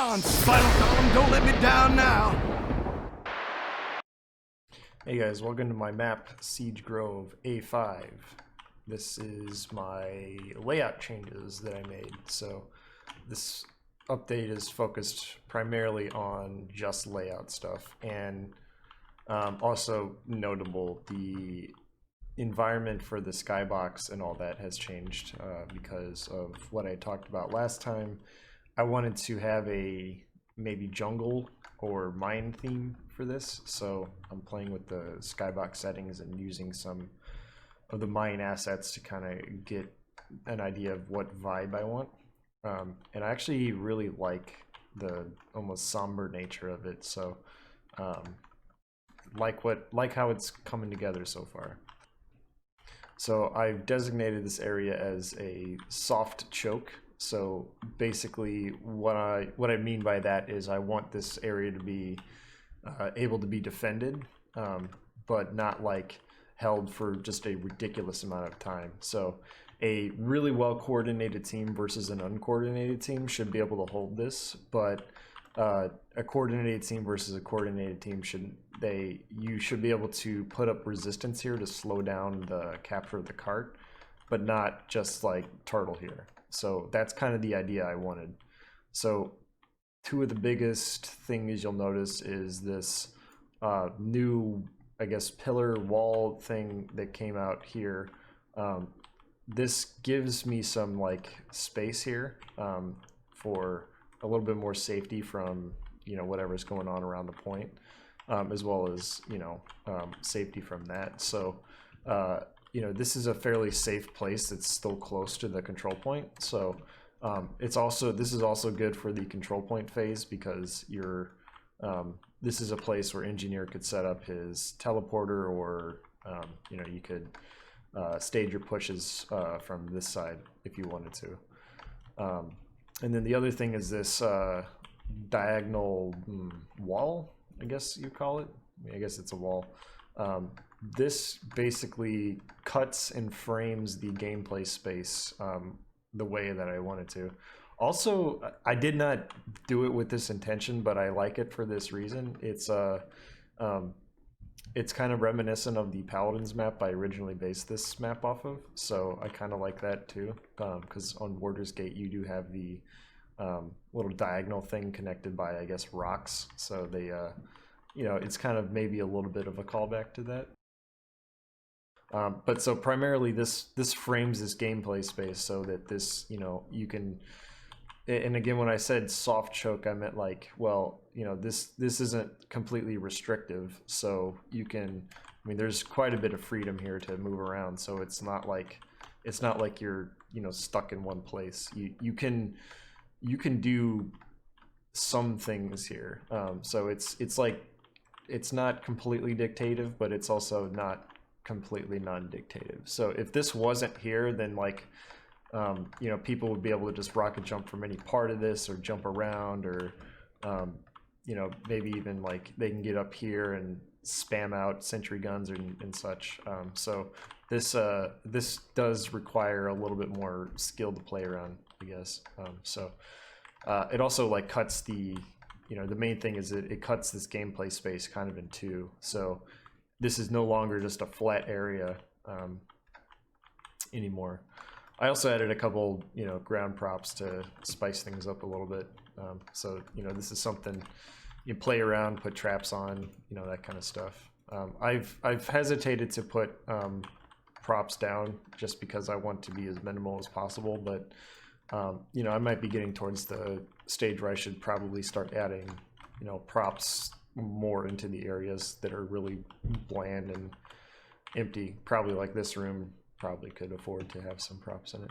on, spinal column, don't let me down now. Hey guys, welcome to my map, Siege Grove A5. This is my layout changes that I made. So this update is focused primarily on just layout stuff, and also notable, the environment for the skybox and all that has changed because of what I talked about last time. I wanted to have a maybe jungle or mine theme for this, so I'm playing with the skybox settings and using some of the mine assets to kind of get an idea of what vibe I want. And I actually really like the almost somber nature of it, so like how it's coming together so far. So I've designated this area as a soft choke. So basically what I mean by that is I want this area to be able to be defended, but not like held for just a ridiculous amount of time. So a really well coordinated team versus an uncoordinated team should be able to hold this, but a coordinated team versus a coordinated team you should be able to put up resistance here to slow down the capture of the cart, but not just like turtle here. So that's kind of the idea I wanted. So two of the biggest things you'll notice is this new, I guess, pillar wall thing that came out here. This gives me some like space here for a little bit more safety from, you know, whatever's going on around the point, as well as, you know, safety from that. So you know, this is a fairly safe place that's still close to the control point. So this is also good for the control point phase, because this is a place where engineer could set up his teleporter, or you know, you could stage your pushes from this side if you wanted to. And then the other thing is this diagonal wall, I guess you call it. I guess it's a wall. This basically cuts and frames the gameplay space the way that I wanted to. Also, I did not do it with this intention, but I like it for this reason. It's kind of reminiscent of the Paladins map I originally based this map off of, so I kind of like that too, because on Warder's Gate you do have the little diagonal thing connected by, I guess, rocks, so they you know, it's kind of maybe a little bit of a callback to that. But so primarily this frames this gameplay space so that this, you know, you can, and again, when I said soft choke, I meant like, well, you know, this isn't completely restrictive, so you can, I mean, there's quite a bit of freedom here to move around, so it's not like you're, you know, stuck in one place. You can do some things here. So it's like, it's not completely dictative, but it's also not completely non-dictative. So if this wasn't here, then like, you know, people would be able to just rocket jump from any part of this, or jump around, or you know, maybe even like they can get up here and spam out sentry guns and such. So this does require a little bit more skill to play around, I guess. So it also like cuts the, you know, the main thing is it cuts this gameplay space kind of in two. So this is no longer just a flat area anymore. I also added a couple, you know, ground props to spice things up a little bit. So, you know, this is something you play around, put traps on, you know, that kind of stuff. I've hesitated to put props down just because I want to be as minimal as possible, but you know, I might be getting towards the stage where I should probably start adding, you know, props more into the areas that are really bland and empty. Probably like this room probably could afford to have some props in it.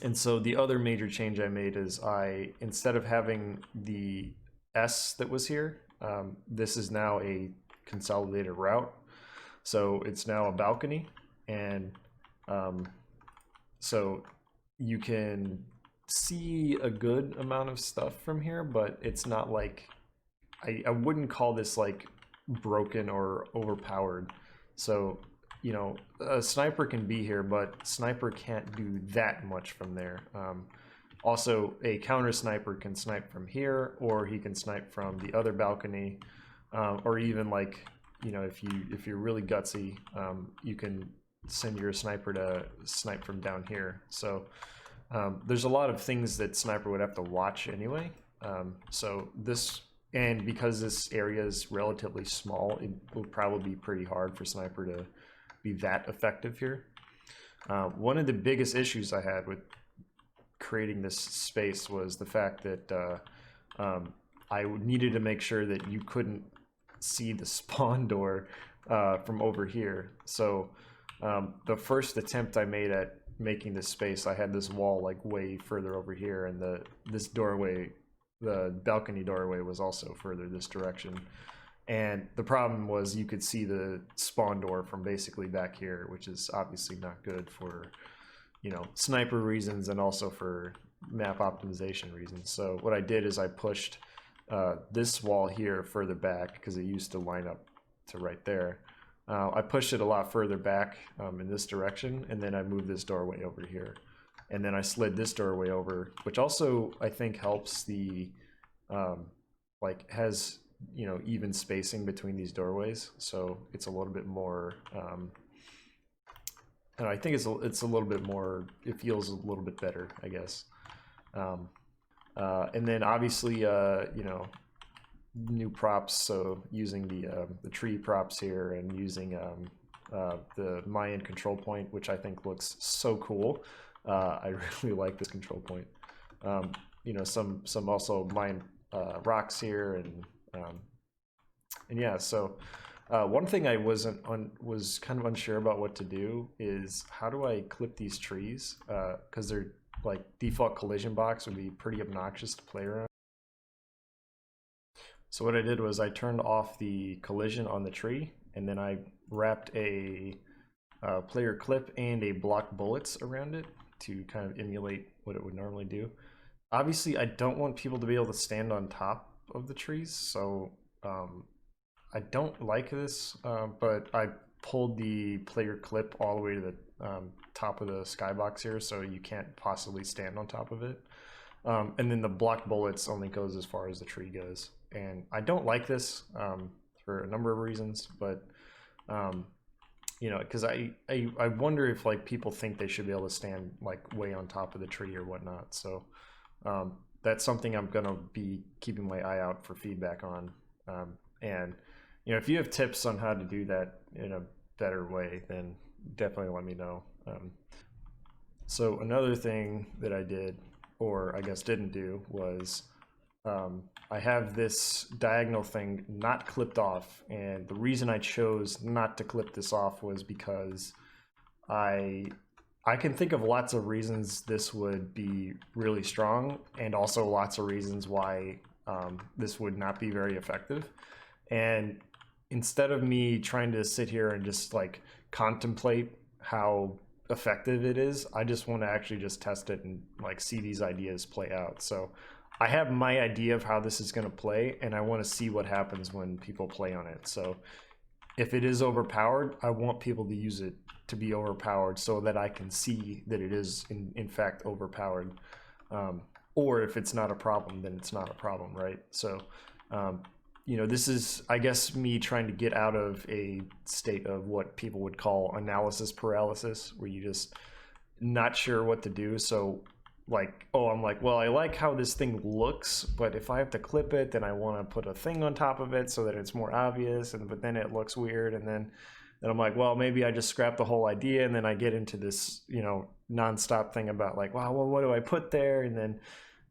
And so the other major change I made is instead of having the S that was here, this is now a consolidated route. So it's now a balcony, and so you can see a good amount of stuff from here, but it's not like, I wouldn't call this like broken or overpowered. So, you know, a sniper can be here, but sniper can't do that much from there. Also, a counter sniper can snipe from here, or he can snipe from the other balcony, or even like, you know, if you're really gutsy, you can send your sniper to snipe from down here. So there's a lot of things that sniper would have to watch anyway. So this, and because this area is relatively small, it will probably be pretty hard for sniper to be that effective here. One of the biggest issues I had with creating this space was the fact that I needed to make sure that you couldn't see the spawn door from over here. So the first attempt I made at making this space, I had this wall like way further over here, and this doorway, the balcony doorway, was also further this direction. And the problem was you could see the spawn door from basically back here, which is obviously not good for, you know, sniper reasons and also for map optimization reasons. So what I did is I pushed this wall here further back because it used to line up to right there. I pushed it a lot further back in this direction, and then I moved this doorway over here. And then I slid this doorway over, which also I think helps the, like has, you know, even spacing between these doorways. So it's a little bit more, and I think it's a little bit more, it feels a little bit better, I guess. And then obviously, you know, new props. So using the tree props here and using the Mayan control point, which I think looks so cool. I really like this control point. You know, some also Mayan rocks here, and yeah. So one thing I was kind of unsure about what to do is how do I clip these trees, because they're like default collision box would be pretty obnoxious to play around. So what I did was I turned off the collision on the tree, and then I wrapped a player clip and a block bullets around it to kind of emulate what it would normally do. Obviously, I don't want people to be able to stand on top of the trees, so I don't like this, but I pulled the player clip all the way to the top of the skybox here, so you can't possibly stand on top of it. And then the block bullets only goes as far as the tree goes. And I don't like this for a number of reasons, but you know, because I wonder if like people think they should be able to stand like way on top of the tree or whatnot. So that's something I'm gonna be keeping my eye out for feedback on. And you know, if you have tips on how to do that in a better way, then definitely let me know. So another thing that I did, or I guess didn't do, was I have this diagonal thing not clipped off, and the reason I chose not to clip this off was because I can think of lots of reasons this would be really strong, and also lots of reasons why this would not be very effective. And instead of me trying to sit here and just like contemplate how effective it is, I just want to actually just test it and like see these ideas play out. So I have my idea of how this is going to play, and I want to see what happens when people play on it. So if it is overpowered, I want people to use it to be overpowered so that I can see that it is in fact overpowered. Or if it's not a problem, then it's not a problem, right? So you know, this is, I guess, me trying to get out of a state of what people would call analysis paralysis, where you just not sure what to do. So like, oh, I'm like, well, I like how this thing looks, but if I have to clip it, then I want to put a thing on top of it so that it's more obvious, but then it looks weird. And then I'm like, well, maybe I just scrap the whole idea. And then I get into this, you know, nonstop thing about like, wow, well, what do I put there? And then,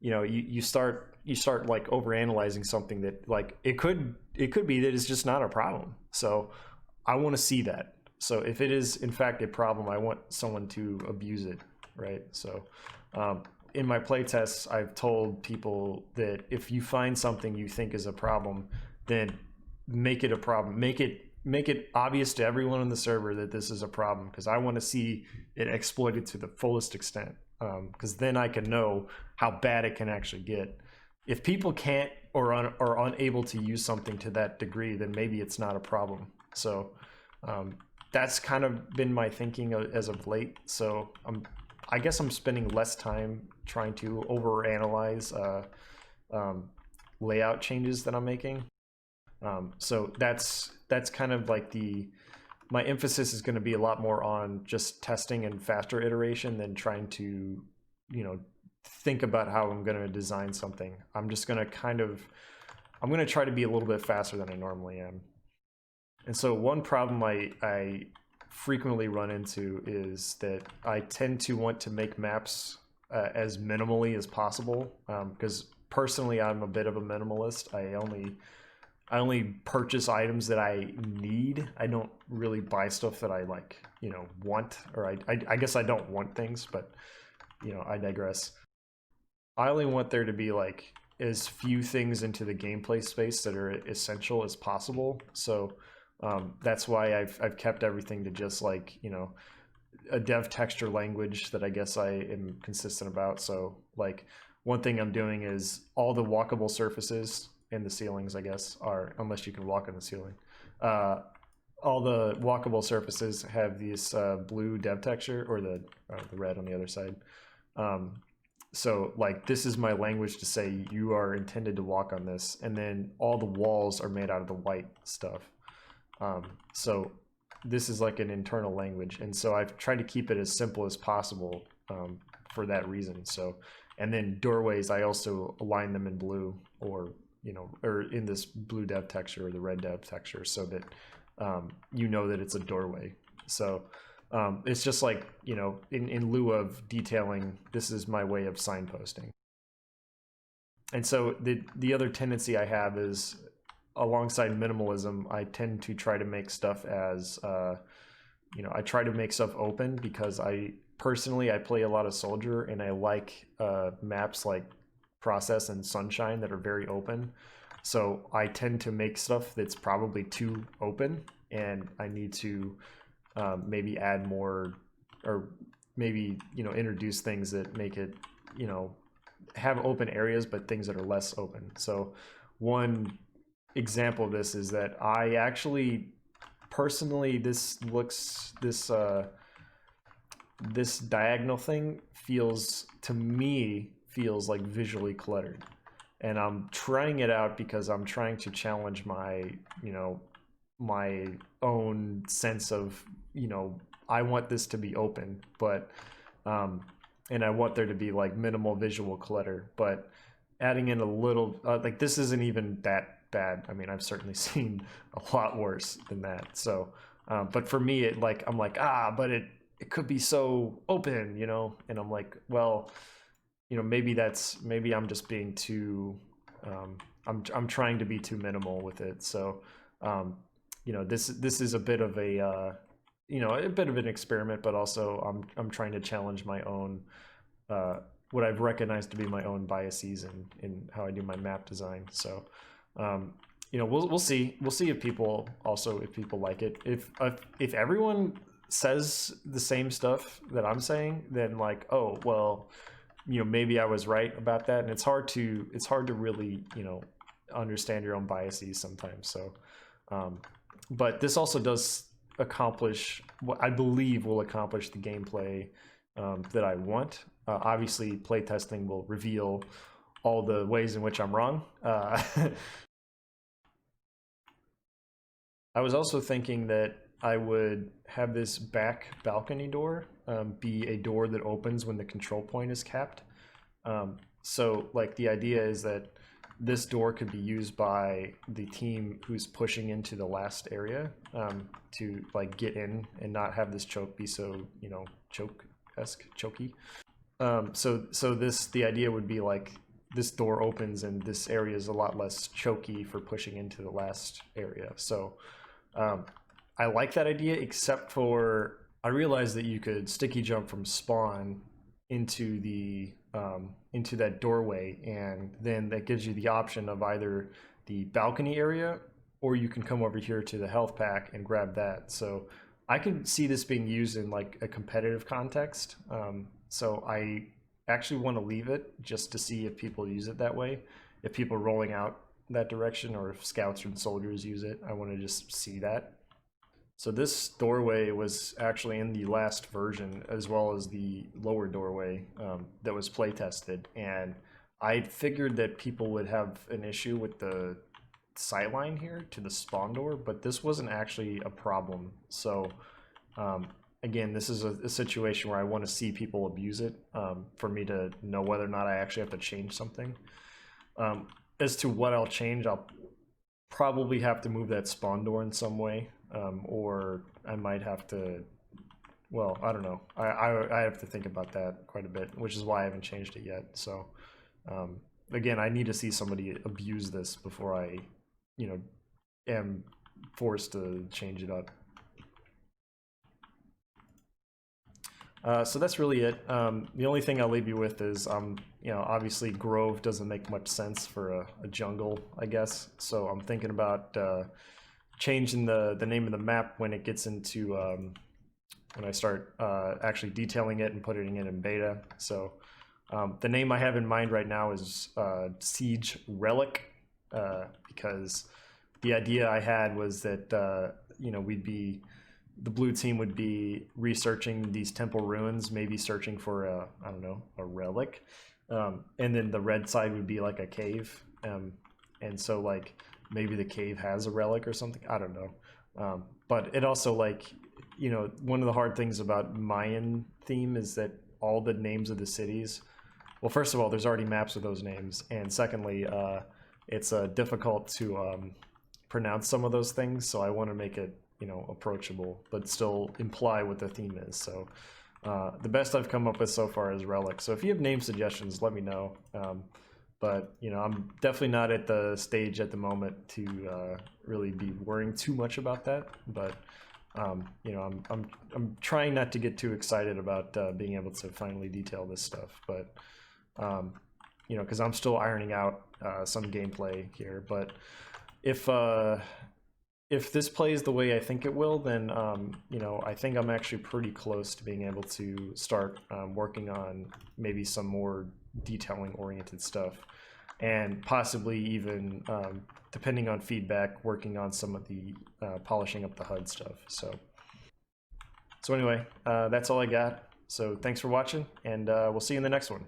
you know, you start like overanalyzing something that like it could be that it's just not a problem. So I want to see that. So if it is in fact a problem, I want someone to abuse it, right? So in my playtests, I've told people that if you find something you think is a problem, then make it a problem. Make it obvious to everyone on the server that this is a problem, because I want to see it exploited to the fullest extent. Because then I can know how bad it can actually get. If people can't or are unable to use something to that degree, then maybe it's not a problem. So that's kind of been my thinking as of late. So I'm I guess I'm spending less time trying to overanalyze layout changes that I'm making. So that's kind of like my emphasis is going to be a lot more on just testing and faster iteration than trying to, think about how I'm going to design something. I'm just going to I'm going to try to be a little bit faster than I normally am. And so one problem I frequently run into is that I tend to want to make maps as minimally as possible, because personally I'm a bit of a minimalist. I only purchase items that I need. I don't really buy stuff that I want, or I guess I don't want things, but I digress. I only want there to be like as few things into the gameplay space that are essential as possible. So that's why I've kept everything to just like, a dev texture language that I guess I am consistent about. So like one thing I'm doing is all the walkable surfaces in the ceilings, I guess, are, unless you can walk on the ceiling, all the walkable surfaces have this blue dev texture, or the red on the other side. So like this is my language to say you are intended to walk on this, and then all the walls are made out of the white stuff. So this is like an internal language, and so I've tried to keep it as simple as possible for that reason. So, and then doorways, I also align them in blue, or or in this blue dev texture or the red dev texture, so that that it's a doorway. So it's just like, in lieu of detailing, this is my way of signposting. And so the other tendency I have is, alongside minimalism, I tend to try to make stuff as, I try to make stuff open, because I play a lot of Soldier, and I like maps like Process and Sunshine that are very open. So I tend to make stuff that's probably too open, and I need to maybe add more, or maybe introduce things that make it have open areas, but things that are less open. So one example of this is that I actually personally, this diagonal thing feels like visually cluttered, and I'm trying it out because I'm trying to challenge my my own sense of I want this to be open, but and I want there to be like minimal visual clutter, but adding in a little like this isn't even that bad. I mean, I've certainly seen a lot worse than that. So but for me, I'm like, but it could be so open, and I'm like, well, maybe I'm just being too I'm trying to be too minimal with it. So this is a bit of a a bit of an experiment, but also I'm trying to challenge my own what I've recognized to be my own biases in how I do my map design. So we'll see if people like it. If everyone says the same stuff that I'm saying, then like, oh well, maybe I was right about that. And it's hard to really understand your own biases sometimes. So but this also does accomplish what I believe will accomplish the gameplay that I want. Obviously, playtesting will reveal all the ways in which I'm wrong. I was also thinking that I would have this back balcony door be a door that opens when the control point is capped. So like the idea is that this door could be used by the team who's pushing into the last area to like get in and not have this choke be so choky. So the idea would be like this door opens and this area is a lot less choky for pushing into the last area. So I like that idea, except for I realized that you could sticky jump from spawn into that doorway, and then that gives you the option of either the balcony area, or you can come over here to the health pack and grab that. So I could see this being used in like a competitive context. So I actually want to leave it just to see if people use it that way, if people are rolling out that direction, or if scouts and soldiers use it. I want to just see that. So this doorway was actually in the last version, as well as the lower doorway that was play tested, and I figured that people would have an issue with the sightline here to the spawn door, but this wasn't actually a problem. So again, this is a situation where I want to see people abuse it for me to know whether or not I actually have to change something. As to what I'll change, I'll probably have to move that spawn door in some way, or I might have to, well, I don't know. I have to think about that quite a bit, which is why I haven't changed it yet. So again, I need to see somebody abuse this before I, am forced to change it up. So that's really it. The only thing I'll leave you with is, obviously Grove doesn't make much sense for a jungle, I guess. So I'm thinking about changing the name of the map when it gets into, when I start actually detailing it and putting it in beta. So the name I have in mind right now is Siege Relic, because the idea I had was that, the blue team would be researching these temple ruins, maybe searching for a relic, and then the red side would be like a cave, and so like maybe the cave has a relic or something. I don't know, but it also one of the hard things about Mayan theme is that all the names of the cities. Well, first of all, there's already maps with those names, and secondly, it's difficult to pronounce some of those things. So I want to make it approachable, but still imply what the theme is. So the best I've come up with so far is Relic. So if you have name suggestions, let me know. But I'm definitely not at the stage at the moment to really be worrying too much about that. But I'm trying not to get too excited about being able to finally detail this stuff. But because I'm still ironing out some gameplay here. But if this plays the way I think it will, then I think I'm actually pretty close to being able to start working on maybe some more detailing-oriented stuff, and possibly even, depending on feedback, working on some of the polishing up the HUD stuff. So anyway, that's all I got. So thanks for watching, and we'll see you in the next one.